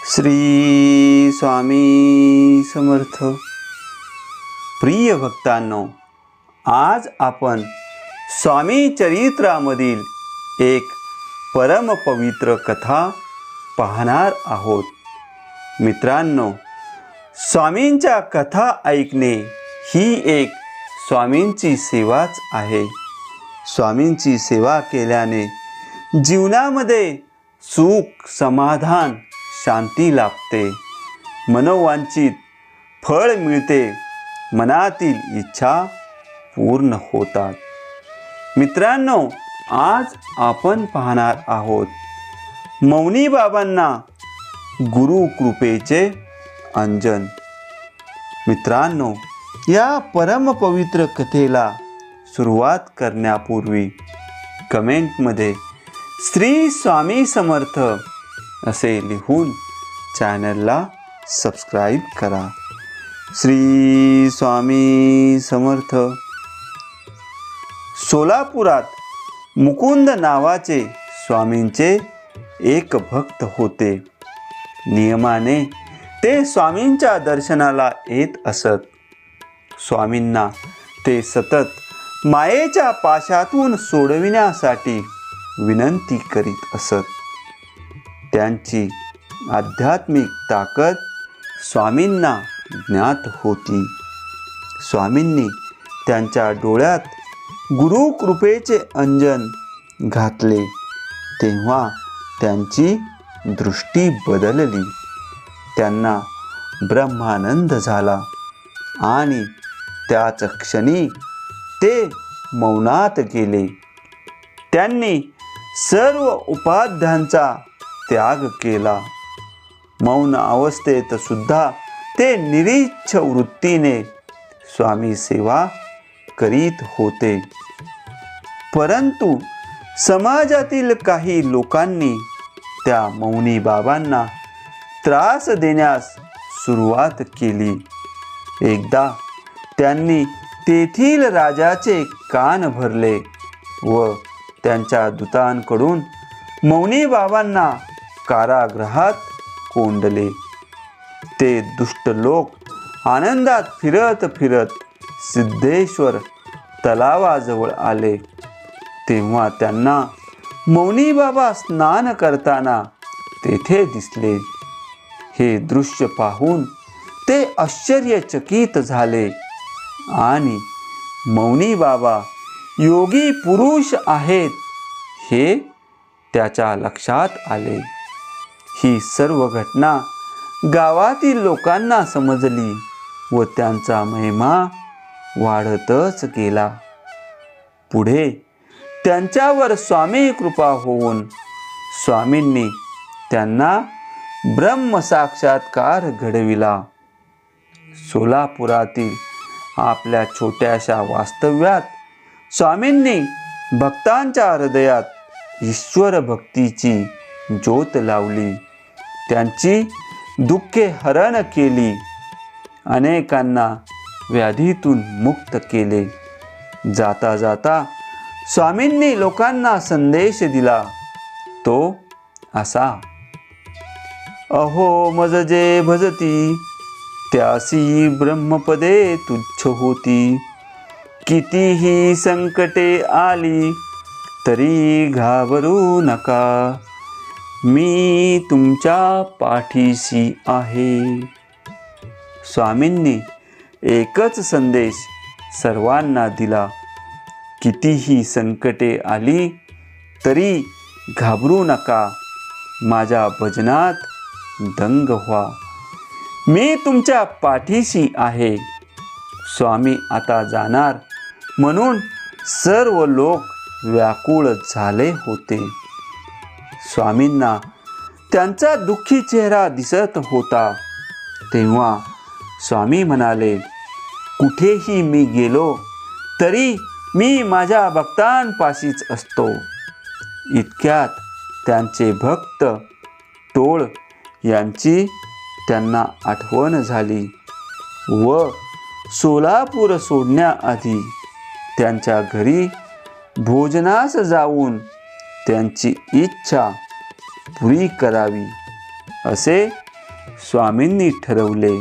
श्री स्वामी समर्थ. प्रिय भक्तांनो, आज आपण स्वामी चरित्रामधील एक परम पवित्र कथा पाहणार आहोत. मित्रांनो, स्वामींच्या कथा ऐकणे ही एक स्वामींची सेवाच आहे. स्वामींची सेवा केल्याने जीवनामध्ये सुख, समाधान, शांती लाभते, मनोवांछित फळ मिळते, मनातील इच्छा पूर्ण होतात. मित्रांनो, आज आपण पाहणार आहोत मौनी बाबांना गुरु कृपेचे अंजन. मित्रांनो, या परम पवित्र कथेला सुरुवात करण्यापूर्वी कमेंटमध्ये श्री स्वामी समर्थ असे लिहून चॅनलला सबस्क्राईब करा. श्री स्वामी समर्थ. सोलापुरात मुकुंद नावाचे स्वामींचे एक भक्त होते. नियमाने ते स्वामींच्या दर्शनाला येत असत. स्वामींना ते सतत मायेच्या पाशातून सोडविण्यासाठी विनंती करीत असत. त्यांची आध्यात्मिक ताकद स्वामींना ज्ञात होती. स्वामींनी त्यांच्या डोळ्यात गुरु कृपेचे अंजन घातले तेव्हा त्यांची दृष्टी बदलली. त्यांना ब्रह्मानंद झाला आणि त्याच क्षणी ते मौनात गेले. त्यांनी सर्व उपाध्यांचा त्याग केला. मौन अवस्थेत सुद्धा ते निरीच्छ वृत्तीने स्वामी सेवा करीत होते. परंतु समाजातील काही लोकांनी त्या मौनी बाबांना त्रास देण्यास सुरुवात केली. एकदा त्यांनी तेथील राजाचे कान भरले व त्यांच्या दूतांकडून मौनी बाबांना कारागृहात कोंडले. ते दुष्ट लोक आनंदात फिरत फिरत सिद्धेश्वर तलावाजवळ आले. तेव्हा त्यांना मौनी बाबा स्नान करताना तेथे दिसले. हे दृश्य पाहून ते आश्चर्यचकित झाले आणि मौनी बाबा योगी पुरुष आहेत हे त्याच्या लक्षात आले. ही सर्व घटना गावातील लोकांना समजली व त्यांचा महिमा वाढतच गेला. पुढे त्यांच्यावर स्वामी कृपा होऊन स्वामींनी त्यांना ब्रह्म साक्षात्कार घडविला. सोलापुरातील आपल्या छोट्याशा वास्तव्यात स्वामींनी भक्तांच्या हृदयात ईश्वर भक्तीची ज्योत लावली. त्यांची दुःखे हरण केली. अनेकांना व्याधीतून मुक्त केले. जाता जाता स्वामींनी लोकांना संदेश दिला. तो असा: अहो मज जे भजती त्यासी ब्रह्मपदे तुच्छ होती. कितीही संकटे आली तरी घाबरू नका, मी तुमच्या पाठीशी आहे. स्वामींनी एकच संदेश सर्वांना दिला: कितीही संकटे आली तरी घाबरू नका, माझ्या भजनात दंग व्हा, मी तुमच्या पाठीशी आहे. स्वामी आता जाणार म्हणून सर्व लोक व्याकुळ झाले होते. स्वामींना त्यांचा दुःखी चेहरा दिसत होता. तेव्हा स्वामी म्हणाले, कुठेही मी गेलो तरी मी माझ्या भक्तांपाशीच असतो. इतक्यात त्यांचे भक्त टोळ यांची त्यांना आठवण झाली व सोलापूर सोडण्याआधी त्यांच्या घरी भोजनास जाऊन त्यांची इच्छा पुरी करावी असे स्वामींनी ठरवले.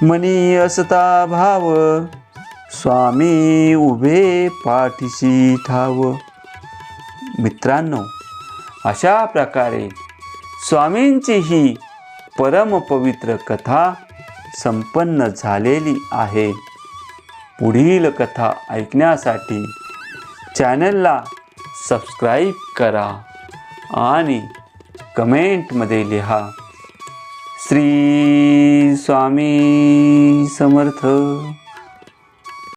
मनी असता भाव स्वामी उभे पाठीशी ठाव. मित्रांनो, अशा प्रकारे स्वामींची ही परमपवित्र कथा संपन्न झालेली आहे. पुढील कथा ऐकण्यासाठी चॅनलला सबस्क्राईब करा आणि कमेंटमध्ये लिहा. श्री स्वामी समर्थ.